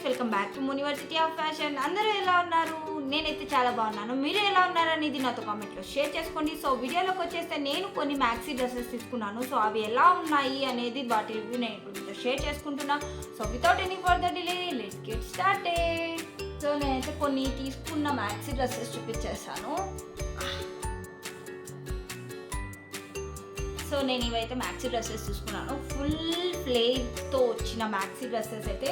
Welcome back to university of fashion. అందరూ ఎలా ఉన్నారు? నేనైతే చాలా బాగున్నాను. మీరు ఎలా ఉన్నారనేది నాతో కామెంట్లో షేర్ చేసుకోండి. సో వీడియోలోకి వచ్చేస్తే నేను కొన్ని మ్యాక్సీ డ్రెస్సెస్ తీసుకున్నాను. సో అవి ఎలా ఉన్నాయి అనేది వాటి రివ్యూ నేను ఇప్పుడు మీతో షేర్ చేసుకుంటున్నా. So without any further delay let's get started. So నేనైతే కొన్ని తీసుకున్న మ్యాక్సీ డ్రెస్సెస్ చూపించేస్తాను. సో నేను ఇవైతే మ్యాక్సీ డ్రెస్సెస్ తీసుకున్నాను. ఫుల్ ఫ్లేర్తో వచ్చిన మ్యాక్సీ డ్రెస్సెస్ అయితే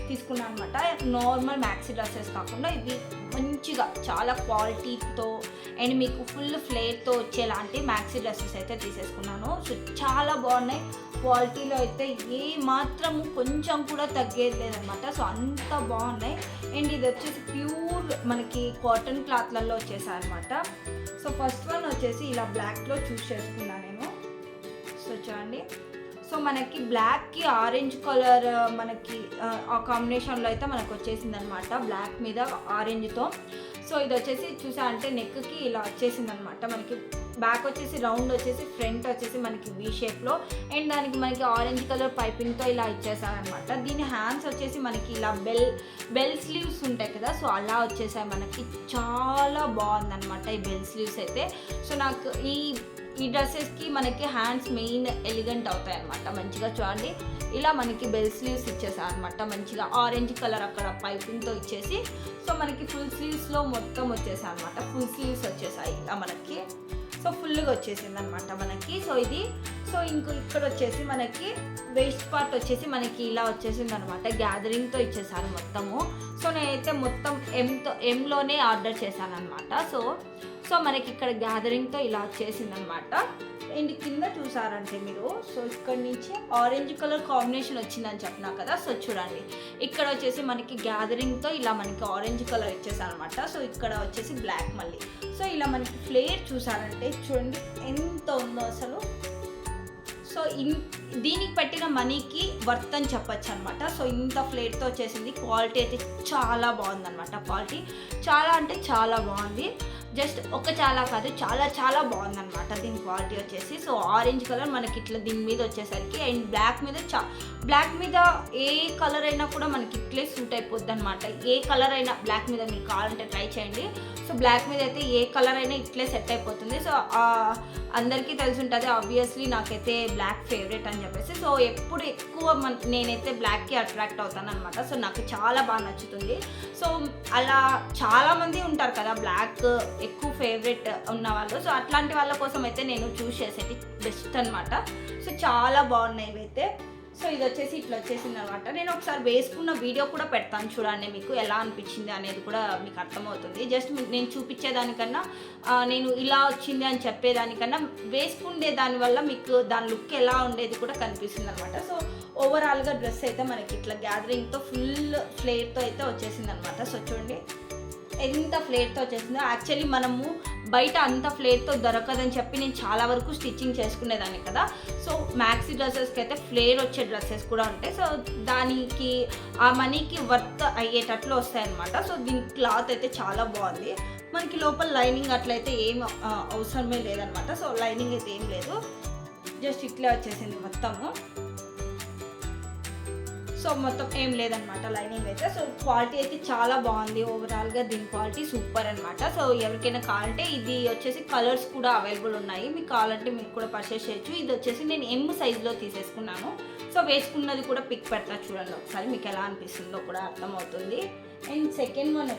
తీసుకున్నాను అనమాట. నార్మల్ మ్యాక్సీ డ్రెస్సెస్ కాకుండా ఇవి మంచిగా చాలా క్వాలిటీతో అండ్ మీకు ఫుల్ ఫ్లేర్తో వచ్చేలాంటి మ్యాక్సీ డ్రెస్సెస్ అయితే తీసేసుకున్నాను. సో చాలా బాగున్నాయి. క్వాలిటీలో అయితే ఏ మాత్రము కొంచెం కూడా తగ్గేది లేదనమాట. సో అంత బాగున్నాయి. అండ్ ఇది వచ్చేసి ప్యూర్ మనకి కాటన్ క్లాత్లలో వచ్చేసాయి అనమాట. సో ఫస్ట్ వన్ వచ్చేసి ఇలా బ్లాక్లో చూస్ చేసుకున్నాను నేను. సో చూడండి, సో మనకి బ్లాక్కి ఆరెంజ్ కలర్ మనకి ఆ కాంబినేషన్లో అయితే మనకు వచ్చేసింది అనమాట, బ్లాక్ మీద ఆరెంజ్తో. సో ఇది వచ్చేసి చూసా అంటే నెక్కి ఇలా వచ్చేసింది అనమాట. మనకి బ్యాక్ వచ్చేసి రౌండ్ వచ్చేసి ఫ్రంట్ వచ్చేసి మనకి వీ షేప్లో అండ్ దానికి మనకి ఆరెంజ్ కలర్ పైపింగ్తో ఇలా ఇచ్చేసారనమాట. దీని హ్యాండ్స్ వచ్చేసి మనకి ఇలా బెల్ స్లీవ్స్ ఉంటాయి కదా, సో అలా వచ్చేసాయి మనకి. చాలా బాగుందన్నమాట ఈ బెల్ స్లీవ్స్ అయితే. సో నాకు ఈ డ్రెస్సెస్కి మనకి హ్యాండ్స్ మెయిన్ ఎలిగెంట్ అవుతాయి అనమాట. మంచిగా చూడండి, ఇలా మనకి బెల్ స్లీవ్స్ ఇచ్చేసాయి అనమాట. మంచిగా ఆరెంజ్ కలర్ అక్కడ పైపింగ్తో ఇచ్చేసి సో మనకి ఫుల్ స్లీవ్స్లో మొత్తం వచ్చేసాయి అనమాట. ఫుల్ స్లీవ్స్ వచ్చేసాయి ఇలా మనకి. సో ఫుల్గా వచ్చేసింది అనమాట మనకి. సో ఇది సో ఇక్కడ వచ్చేసి మనకి వేస్ట్ పార్ట్ వచ్చేసి మనకి ఇలా వచ్చేసింది అనమాట. గ్యాదరింగ్తో ఇచ్చేసారు మొత్తము. సో నేనైతే మొత్తం ఎంలోనే ఆర్డర్ చేశాను అనమాట. సో మనకి ఇక్కడ గ్యాదరింగ్తో ఇలా వచ్చేసింది అనమాట. అండ్ కింద చూసారంటే మీరు, సో ఇక్కడ నుంచి ఆరెంజ్ కలర్ కాంబినేషన్ వచ్చిందని చెప్పినా కదా. సో చూడండి, ఇక్కడ వచ్చేసి మనకి గ్యాదరింగ్తో ఇలా మనకి ఆరెంజ్ కలర్ ఇచ్చేసారనమాట. సో ఇక్కడ వచ్చేసి బ్లాక్ మళ్ళీ. సో ఇలా మనకి ఫ్లేర్ చూసారంటే చూడండి ఎంత ఉందో అసలు. సో దీనికి పెట్టిన మనీకి వర్త్ అని చెప్పచ్చు అనమాట. సో ఇంత ఫ్లేర్తో వచ్చేసింది. క్వాలిటీ అయితే చాలా బాగుందన్నమాట. క్వాలిటీ చాలా అంటే చాలా బాగుంది. జస్ట్ చాలా కాదు, చాలా చాలా బాగుందన్నమాట దీని క్వాలిటీ వచ్చేసి. సో ఆరెంజ్ కలర్ మనకి ఇట్లా దీని మీద వచ్చేసరికి అండ్ బ్లాక్ మీద ఏ కలర్ అయినా కూడా మనకి ఇట్లే సూట్ అయిపోద్ది అనమాట. ఏ కలర్ అయినా బ్లాక్ మీద మీరు కావాలంటే ట్రై చేయండి. సో బ్లాక్ మీద అయితే ఏ కలర్ అయినా ఇట్లే సెట్ అయిపోతుంది. సో అందరికీ తెలిసి ఉంటుంది ఆబ్వియస్లీ, నాకైతే బ్లాక్ ఫేవరెట్ అని చెప్పేసి. సో ఎప్పుడు ఎక్కువ నేనైతే బ్లాక్కి అట్రాక్ట్ అవుతాను అనమాట. సో నాకు చాలా బాగా నచ్చుతుంది. సో అలా చాలామంది ఉంటారు కదా బ్లాక్ ఎక్కువ ఫేవరెట్ ఉన్న వాళ్ళు. సో అట్లాంటి వాళ్ళ కోసం అయితే నేను చూస్ చేసేది బెస్ట్ అనమాట. సో చాలా బాగున్నాయి ఇవైతే. సో ఇది వచ్చేసి ఇట్లా వచ్చేసింది అనమాట. నేను ఒకసారి వేసుకున్న వీడియో కూడా పెడతాను చూడండి, మీకు ఎలా అనిపించింది అనేది కూడా మీకు అర్థమవుతుంది. జస్ట్ నేను చూపించేదానికన్నా నేను ఇలా వచ్చింది అని చెప్పేదానికన్నా వేసుకునే దానివల్ల మీకు దాని లుక్ ఎలా ఉండేది కూడా కనిపిస్తుంది అనమాట. సో ఓవరాల్గా డ్రెస్ అయితే మనకి ఇట్లా గ్యాదరింగ్తో ఫుల్ ఫ్లేర్తో అయితే వచ్చేసింది అనమాట. సో చూడండి ఎంత ఫ్లేర్తో వచ్చేసిందో. యాక్చువల్లీ మనము బయట అంత ఫ్లేర్తో దొరకదని చెప్పి నేను చాలా వరకు స్టిచ్చింగ్ చేసుకునేదాన్ని కదా. సో మ్యాక్సీ డ్రెస్సెస్కి అయితే ఫ్లేర్ వచ్చే డ్రెస్సెస్ కూడా ఉంటాయి. సో దానికి ఆ మనీకి వర్త్ అయ్యేటట్లు వస్తాయన్నమాట. సో దీని క్లాత్ అయితే చాలా బాగుంది. మనకి లోపల లైనింగ్ అట్లయితే ఏం అవసరమే లేదనమాట. సో లైనింగ్ అయితే ఏం లేదు, జస్ట్ ఇట్లే వచ్చేసింది మొత్తము. సో మొత్తం ఏం లేదనమాట లైనింగ్ అయితే. సో క్వాలిటీ అయితే చాలా బాగుంది. ఓవరాల్గా దీని క్వాలిటీ సూపర్ అనమాట. సో ఎవరికైనా కావాలంటే ఇది వచ్చేసి కలర్స్ కూడా అవైలబుల్ ఉన్నాయి, మీకు కావాలంటే మీకు కూడా పర్చేస్ చేయొచ్చు. ఇది వచ్చేసి నేను ఎమ్ సైజ్లో తీసేసుకున్నాను. సో వేసుకున్నది కూడా పిక్ పెడతా చూడండి ఒకసారి, మీకు ఎలా అనిపిస్తుందో కూడా అర్థమవుతుంది. అండ్ సెకండ్ వన్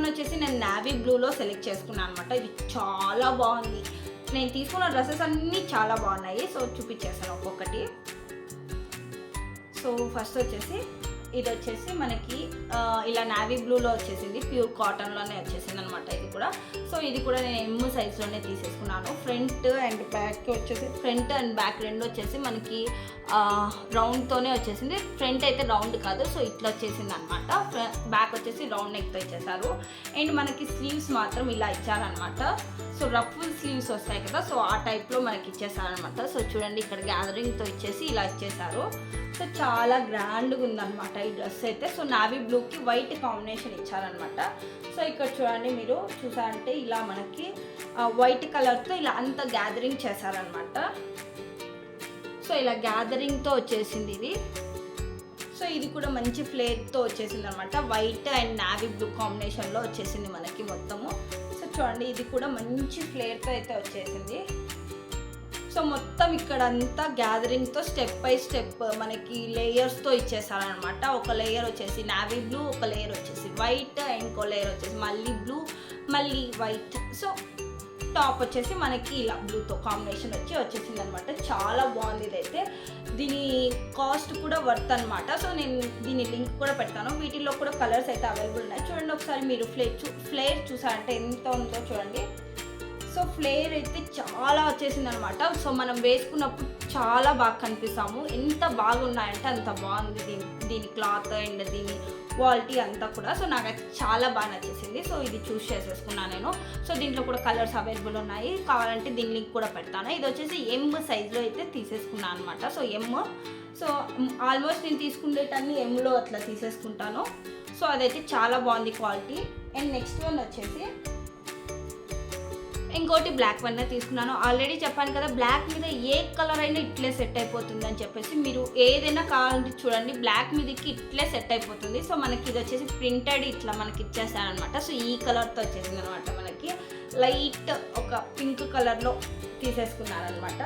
వచ్చేసి నేను నావీ బ్లూలో సెలెక్ట్ చేసుకున్నాను అనమాట. ఇది చాలా బాగుంది. నేను తీసుకున్న డ్రెస్సెస్ అన్నీ చాలా బాగున్నాయి. సో చూపించేస్తాను ఒక్కొక్కటి. సో ఫస్ట్ వచ్చేసి ఇది వచ్చేసి మనకి ఇలా నావీ బ్లూలో వచ్చేసింది, ప్యూర్ కాటన్లోనే వచ్చేసింది అనమాట ఇది కూడా. సో ఇది కూడా నేను ఎమ్ సైజ్లోనే తీసేసుకున్నాను. ఫ్రంట్ అండ్ బ్యాక్ వచ్చేసి ఫ్రంట్ అండ్ బ్యాక్ రెండు వచ్చేసి మనకి రౌండ్తోనే వచ్చేసింది. ఫ్రంట్ అయితే రౌండ్ కాదు, సో ఇట్లా వచ్చేసింది అనమాట. బ్యాక్ వచ్చేసి రౌండ్ నెక్తో ఇచ్చేసారు. అండ్ మనకి స్లీవ్స్ మాత్రం ఇలా ఇచ్చారనమాట. సో రఫుల్ స్లీవ్స్ వస్తాయి కదా, సో ఆ టైప్లో మనకి ఇచ్చేసారనమాట. సో చూడండి ఇక్కడ గ్యాదరింగ్తో ఇచ్చేసి ఇలా ఇచ్చేసారు. సో చాలా గ్రాండ్గా ఉందన్నమాట ఈ డ్రెస్ అయితే. సో నావీ బ్లూకి వైట్ కాంబినేషన్ ఇచ్చారనమాట. సో ఇక్కడ చూడండి, మీరు చూసారంటే ఇలా మనకి వైట్ కలర్తో ఇలా అంత గ్యాదరింగ్ చేశారనమాట. సో ఇలా గ్యాదరింగ్తో వచ్చేసింది ఇది. సో ఇది కూడా మంచి ఫ్లేర్తో వచ్చేసింది అనమాట. వైట్ అండ్ నావీ బ్లూ కాంబినేషన్లో వచ్చేసింది మనకి మొత్తము. సో చూడండి, ఇది కూడా మంచి ఫ్లేర్తో అయితే వచ్చేసింది. సో మొత్తం ఇక్కడ అంతా గ్యాదరింగ్తో స్టెప్ బై స్టెప్ మనకి లేయర్స్తో ఇచ్చేసారనమాట. ఒక లేయర్ వచ్చేసి నావీ బ్లూ, ఒక లేయర్ వచ్చేసి వైట్, ఇంకో లేయర్ వచ్చేసి మళ్ళీ బ్లూ, మళ్ళీ వైట్. సో టాప్ వచ్చేసి మనకి ఇలా బ్లూతో కాంబినేషన్ వచ్చేసింది అనమాట. చాలా బాగుంది ఇదైతే. దీని కాస్ట్ కూడా వర్త్ అనమాట. సో నేను దీని లింక్ కూడా పెడతాను. వీటిల్లో కూడా కలర్స్ అయితే అవైలబుల్ ఉన్నాయి. చూడండి ఒకసారి మీరు ఫ్లేర్ చూసారంటే ఎంత ఉందో చూడండి. సో ఫ్లేర్ అయితే చాలా వచ్చేసింది అనమాట. సో మనం వేసుకున్నప్పుడు చాలా బాగా కనిపిస్తాము. ఎంత బాగున్నాయంటే అంత బాగుంది దీని క్లాత్ అండ్ దీని క్వాలిటీ అంతా కూడా. సో నాకైతే చాలా బాగా నచ్చేసింది. సో ఇది చూస్ చేసేసుకున్నాను నేను. సో దీంట్లో కూడా కలర్స్ అవైలబుల్ ఉన్నాయి. కావాలంటే దీని లింక్ కూడా పెడతాను. ఇది వచ్చేసి ఎమ్ సైజ్లో అయితే తీసేసుకున్నాను అనమాట. సో ఎమ్, సో ఆల్మోస్ట్ నేను తీసుకునేటన్ని ఎమ్లో అట్లా తీసేసుకుంటాను. సో అదైతే చాలా బాగుంది క్వాలిటీ. అండ్ నెక్స్ట్ వన్ వచ్చేసి ఇంకోటి బ్లాక్ వన్ తీసుకున్నాను. ఆల్రెడీ చెప్పాను కదా, బ్లాక్ మీద ఏ కలర్ అయినా ఇట్లే సెట్ అయిపోతుంది అని చెప్పేసి. మీరు ఏదైనా కావాలంటే చూడండి, బ్లాక్ మీదకి ఇట్లే సెట్ అయిపోతుంది. సో మనకి ఇది వచ్చేసి ప్రింటెడ్ ఇట్లా మనకి ఇచ్చేసారనమాట. సో ఈ కలర్తో వచ్చేసింది అనమాట. మనకి లైట్ ఒక పింక్ కలర్లో తీసేసుకున్నారనమాట.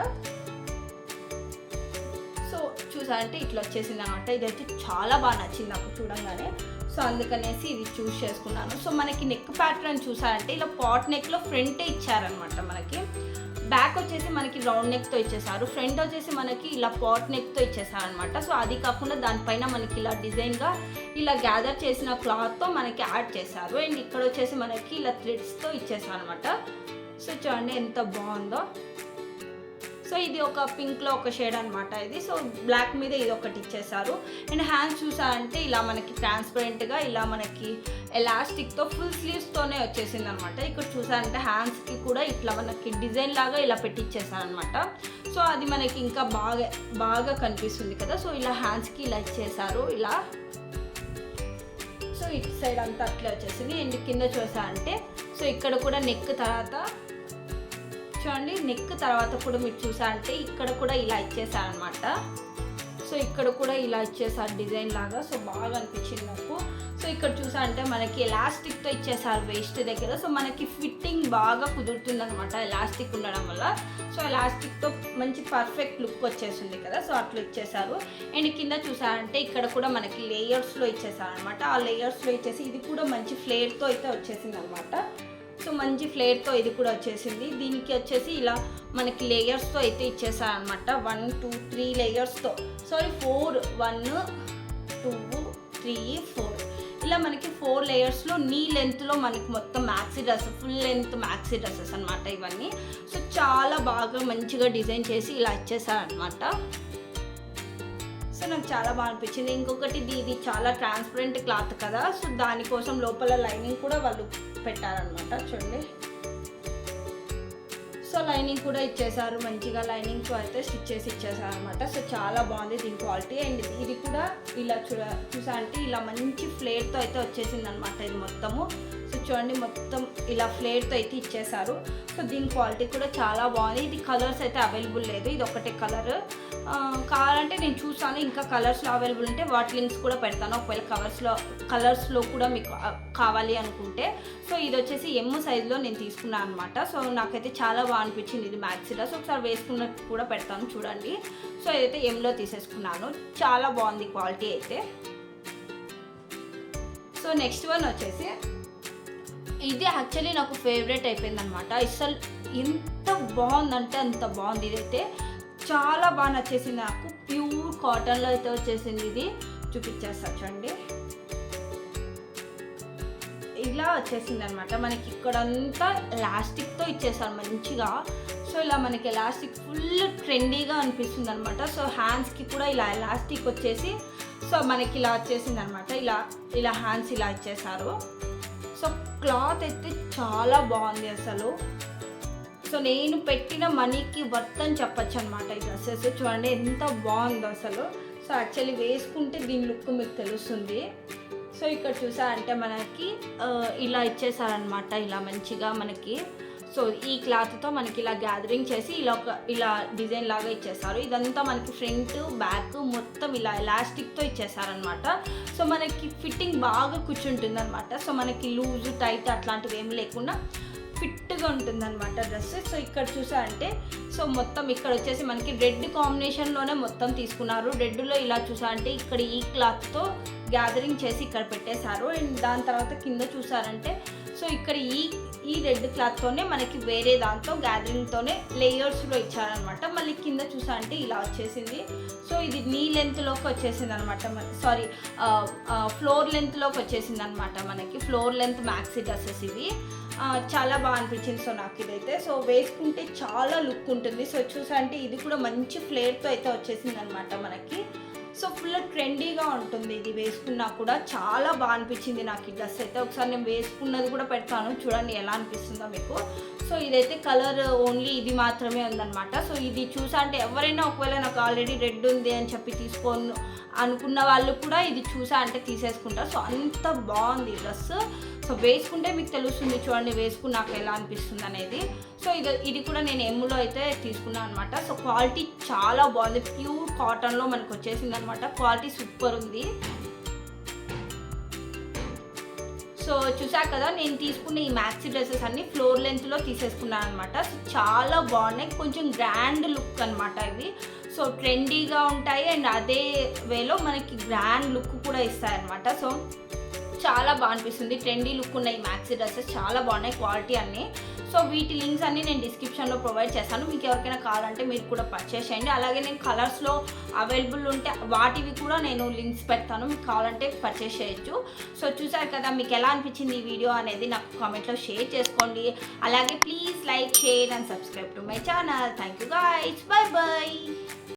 సో చూసారంటే ఇట్లా వచ్చేసింది అనమాట. ఇదైతే చాలా బాగా నచ్చింది నాకు చూడంగానే. సో అందుకనేసి ఇది చూస్ చేసుకున్నాను. సో మనకి నెక్ ప్యాటర్న్ చూసారంటే ఇలా పాట్ నెక్లో ఫ్రంటే ఇచ్చారనమాట. మనకి బ్యాక్ వచ్చేసి మనకి రౌండ్ నెక్తో ఇచ్చేసారు, ఫ్రంట్ వచ్చేసి మనకి ఇలా పాట్ నెక్తో ఇచ్చేసారనమాట. సో అది కాకుండా దానిపైన మనకి ఇలా డిజైన్గా ఇలా గ్యాదర్ చేసిన క్లాత్తో మనకి యాడ్ చేశారు. అండ్ ఇక్కడ వచ్చేసి మనకి ఇలా థ్రెడ్స్తో ఇచ్చేసారనమాట. సో చూడండి ఎంత బాగుందో. సో ఇది ఒక పింక్లో ఒక షేడ్ అనమాట ఇది. సో బ్లాక్ మీద ఇది ఒకటి ఇచ్చేసారు. అండ్ హ్యాండ్స్ చూసారంటే ఇలా మనకి ట్రాన్స్పరెంట్గా ఇలా మనకి ఎలాస్టిక్తో ఫుల్ స్లీవ్స్తోనే వచ్చేసింది అనమాట. ఇక్కడ చూసారంటే హ్యాండ్స్కి కూడా ఇట్లా మనకి డిజైన్ లాగా ఇలా పెట్టిచ్చేసారనమాట. సో అది మనకి ఇంకా బాగా కనిపిస్తుంది కదా. సో ఇలా హ్యాండ్స్కి ఇలా ఇచ్చేసారు ఇలా. సో ఇటు సైడ్ అంతా అట్లా వచ్చేసింది. అండ్ కింద చూసారంటే సో ఇక్కడ కూడా నెక్ తర్వాత చూడండి, నెక్ తర్వాత కూడా మీరు చూసారంటే ఇక్కడ కూడా ఇలా ఇచ్చేసారనమాట. సో ఇక్కడ కూడా ఇలా ఇచ్చేసారు డిజైన్ లాగా. సో బాగా అనిపించింది నాకు. సో ఇక్కడ చూసారంటే మనకి ఎలాస్టిక్తో ఇచ్చేసారు వేస్ట్ దగ్గర. సో మనకి ఫిట్టింగ్ బాగా కుదురుతుంది అనమాట ఎలాస్టిక్ ఉండడం వల్ల. సో ఎలాస్టిక్తో మంచి పర్ఫెక్ట్ లుక్ వచ్చేసింది కదా. సో అట్లా ఇచ్చేసారు. అండ్ కింద చూసారంటే ఇక్కడ కూడా మనకి లేయర్స్లో ఇచ్చేసారనమాట. ఆ లేయర్స్లో ఇచ్చేసి ఇది కూడా మంచి ఫ్లేర్తో అయితే వచ్చేసింది అనమాట. సో మంచి ఫ్లేర్తో ఇది కూడా వచ్చేసింది. దీనికి వచ్చేసి ఇలా మనకి లేయర్స్తో అయితే ఇచ్చేసారనమాట. 1 2 3 లేయర్స్తో, సారీ 4 1 2 3 4 ఇలా మనకి 4 లేయర్స్లో నీ లెంత్లో మనకి మొత్తం maxi dress, full length maxi dresses అనమాట ఇవన్నీ. సో చాలా బాగా మంచిగా డిజైన్ చేసి ఇలా ఇచ్చేసారనమాట. సో నాకు చాలా బాగా అనిపించింది. ఇంకొకటి ఇది చాలా ట్రాన్స్పరెంట్ క్లాత్ కదా. సో దానికోసం లోపల లైనింగ్ కూడా వాళ్ళు పెట్టారనమాట. చూడండి, సో లైనింగ్ కూడా ఇచ్చేసారు. మంచిగా లైనింగ్తో అయితే స్టిచ్ చేసి ఇచ్చేసారనమాట. సో చాలా బాగుంది దీని క్వాలిటీ. అండ్ ఇది కూడా ఇలా చూసా అంటే ఇలా మంచి ఫ్లేర్తో అయితే వచ్చేసింది అనమాట ఇది మొత్తము. సో చూడండి, మొత్తం ఇలా ఫ్లేర్తో అయితే ఇచ్చేసారు. సో దీని క్వాలిటీ కూడా చాలా బాగుంది. ఇది కలర్స్ అయితే అవైలబుల్ లేదు, ఇది ఒకటే కలర్. కావాలంటే నేను చూస్తాను, ఇంకా కలర్స్లో అవైలబుల్ ఉంటే వాటి లింక్స్ కూడా పెడతాను ఒకవేళ కలర్స్లో కూడా మీకు కావాలి అనుకుంటే. సో ఇది వచ్చేసి ఎమ్ సైజ్లో నేను తీసుకున్నాను అనమాట. సో నాకైతే చాలా బాగా అనిపించింది ఇది మ్యాక్సీ డ్రెస్. ఒకసారి వేసుకున్నట్టు కూడా పెడతాను చూడండి. సో ఇదైతే ఎమ్లో తీసేసుకున్నాను. చాలా బాగుంది క్వాలిటీ అయితే. సో నెక్స్ట్ వన్ వచ్చేసి ఇది యాక్చువల్లీ నాకు ఫేవరెట్ అయిపోయింది అనమాట. అసలు ఎంత బాగుందంటే అంత బాగుంది. ఇదైతే చాలా బాగా నచ్చేసింది నాకు. ప్యూర్ కాటన్లో అయితే వచ్చేసింది. ఇది చూపించేస్తా చూడండి, ఇలా వచ్చేసింది అనమాట. మనకి ఇక్కడంతా ఎలాస్టిక్తో ఇచ్చేసారు మంచిగా. సో ఇలా మనకి ఎలాస్టిక్ ఫుల్ ట్రెండీగా అనిపిస్తుంది అనమాట. సో హ్యాండ్స్కి కూడా ఇలా ఎలాస్టిక్ వచ్చేసి సో మనకి ఇలా వచ్చేసింది అనమాట. ఇలా హ్యాండ్స్ ఇలా ఇచ్చేసారు. సో క్లాత్ అయితే చాలా బాగుంది అసలు. సో నేను పెట్టిన మనీకి వర్త్ అని చెప్పచ్చు అనమాట ఈ డ్రెస్సెస్. చూడండి ఎంత బాగుందో అసలు. సో యాక్చువల్లీ వేసుకుంటే దీని లుక్ మీకు తెలుస్తుంది. సో ఇక్కడ చూసారంటే మనకి ఇలా ఇచ్చేసారనమాట, ఇలా మంచిగా మనకి. సో ఈ క్లాత్తో మనకి ఇలా గ్యాదరింగ్ చేసి ఇలా డిజైన్ లాగా ఇచ్చేసారు. ఇదంతా మనకి ఫ్రంట్ బ్యాక్ మొత్తం ఇలా ఎలాస్టిక్తో ఇచ్చేసారనమాట. సో మనకి ఫిట్టింగ్ బాగా కూర్చుంటుంది అనమాట. సో మనకి లూజు టైట్ అట్లాంటివి ఏమి లేకుండా ఫిట్గా ఉంటుందన్నమాట డ్రెస్. సో ఇక్కడ చూసారంటే సో మొత్తం ఇక్కడ వచ్చేసి మనకి రెడ్ కాంబినేషన్లోనే మొత్తం తీసుకున్నారు. రెడ్లో ఇలా చూసారంటే ఇక్కడ ఈ క్లాత్తో గ్యాదరింగ్ చేసి ఇక్కడ పెట్టేశారు. అండ్ దాని తర్వాత కింద చూసారంటే సో ఇక్కడ ఈ రెడ్ క్లాత్తోనే మనకి వేరే దాంతో గ్యాదరింగ్తోనే లేయర్స్లో ఇచ్చారనమాట. మళ్ళీ కింద చూసారంటే ఇలా వచ్చేసింది. సో ఇది నీ లెంత్లోకి వచ్చేసింది అనమాట, సారీ ఫ్లోర్ లెంత్లోకి వచ్చేసింది అనమాట. మనకి ఫ్లోర్ లెంత్ మ్యాక్సీ డ్రెస్సెస్ ఇవి. చాలా బాగా అనిపించింది. సో నాకు ఇదైతే సో వేసుకుంటే చాలా లుక్ ఉంటుంది. సో చూసారంటే ఇది కూడా మంచి ఫ్లేర్తో అయితే వచ్చేసింది అనమాట మనకి. సో ఫుల్ ట్రెండీగా ఉంటుంది ఇది వేసుకున్నా కూడా. చాలా బాగా అనిపించింది నాకు ఈ డ్రెస్ అయితే. ఒకసారి నేను వేసుకున్నది కూడా పెడతాను, చూడండి ఎలా అనిపిస్తుందో మీకు. సో ఇదైతే కలర్ ఓన్లీ ఇది మాత్రమే ఉందన్నమాట. సో ఇది చూసా అంటే ఎవరైనా ఒకవేళ నాకు ఆల్రెడీ రెడ్ ఉంది అని చెప్పి తీసుకోను అనుకున్న వాళ్ళు కూడా ఇది చూసా అంటే తీసేసుకుంటారు. సో అంత బాగుంది ఈ డ్రెస్. సో వేసుకుంటే మీకు తెలుస్తుంది, చూడండి వేసుకున్నాక ఎలా అనిపిస్తుంది అనేది. సో ఇది కూడా నేను ఎమ్ములో అయితే తీసుకున్నాను అనమాట. సో క్వాలిటీ చాలా బాగుంది, ప్యూర్ కాటన్లో మనకు వచ్చేసింది అనమాట. క్వాలిటీ సూపర్ ఉంది. సో చూసారు కదా, నేను తీసుకున్న ఈ మ్యాక్సీ డ్రెస్సెస్ అన్ని ఫ్లోర్ లెంత్లో తీసేసుకున్నాను అనమాట. సో చాలా బాగున్నాయి, కొంచెం గ్రాండ్ లుక్ అనమాట ఇవి. సో ట్రెండీగా ఉంటాయి అండ్ అదే వేలో మనకి గ్రాండ్ లుక్ కూడా ఇస్తాయి అనమాట. సో చాలా బాగా అనిపిస్తుంది. ట్రెండీ లుక్ ఉన్న ఈ మ్యాక్సీ డ్రెస్సెస్ చాలా బాగున్నాయి, క్వాలిటీ అన్నీ. సో వీటి లింక్స్ అన్నీ నేను డిస్క్రిప్షన్లో ప్రొవైడ్ చేస్తాను. మీకు ఎవరికైనా కావాలంటే మీరు కూడా పర్చేస్ చేయండి. అలాగే నేను కలర్స్లో అవైలబుల్ ఉంటే వాటివి కూడా నేను లింక్స్ పెడతాను, మీకు కావాలంటే పర్చేస్ చేయొచ్చు. సో చూసారు కదా, మీకు ఎలా అనిపించింది ఈ వీడియో అనేది నాకు కామెంట్లో షేర్ చేసుకోండి. అలాగే please like, share and subscribe to my channel. Thank you guys, by by.